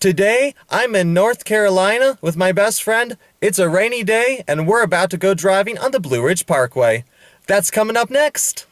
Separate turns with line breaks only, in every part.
Today, I'm in North Carolina with my best friend. It's a rainy day, and we're about to go driving on the Blue Ridge Parkway. That's coming up next.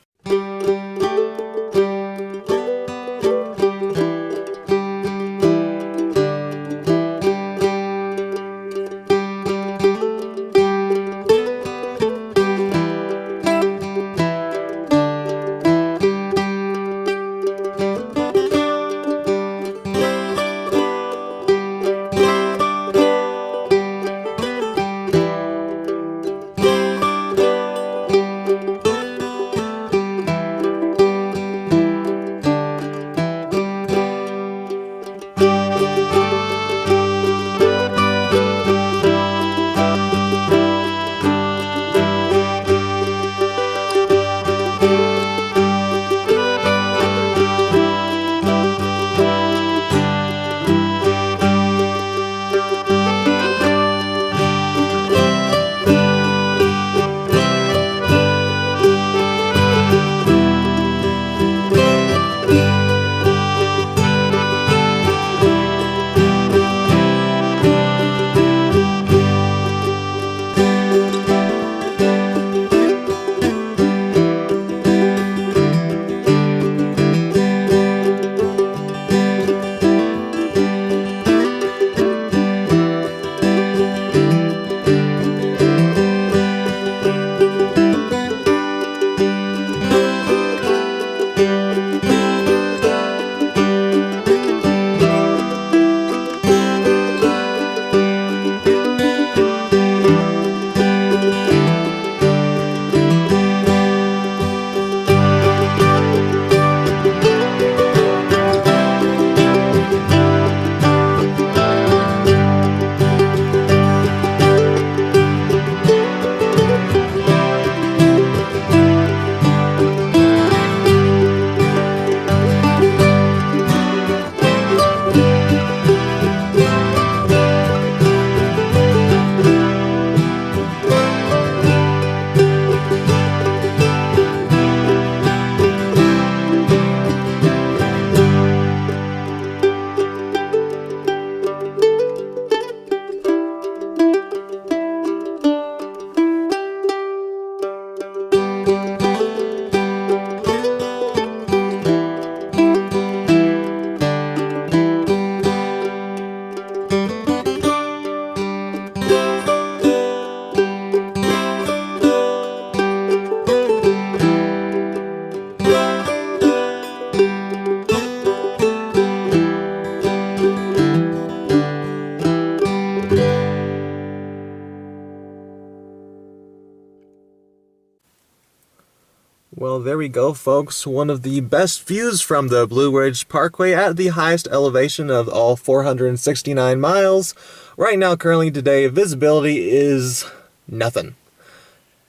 Well, there we go, folks. One of the best views from the Blue Ridge Parkway at the highest elevation of all 469 miles. Right now, currently today, visibility is nothing.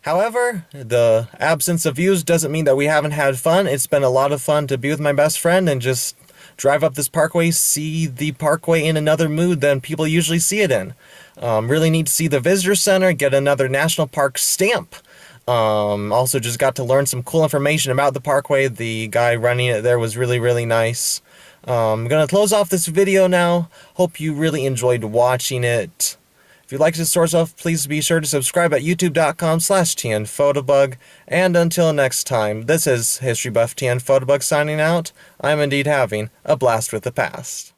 However, the absence of views doesn't mean that we haven't had fun. It's been a lot of fun to be with my best friend and just drive up this parkway, see the parkway in another mood than people usually see it in. Really need to see the visitor center, get another national park stamp. Also just got to learn some cool information about the parkway. The guy running it there was really, really nice. I'm going to close off this video now. Hope you really enjoyed watching it. If you'd like to source off, please be sure to subscribe at youtube.com/tnphotobug. And until next time, this is History Buff TN Photobug signing out. I'm indeed having a blast with the past.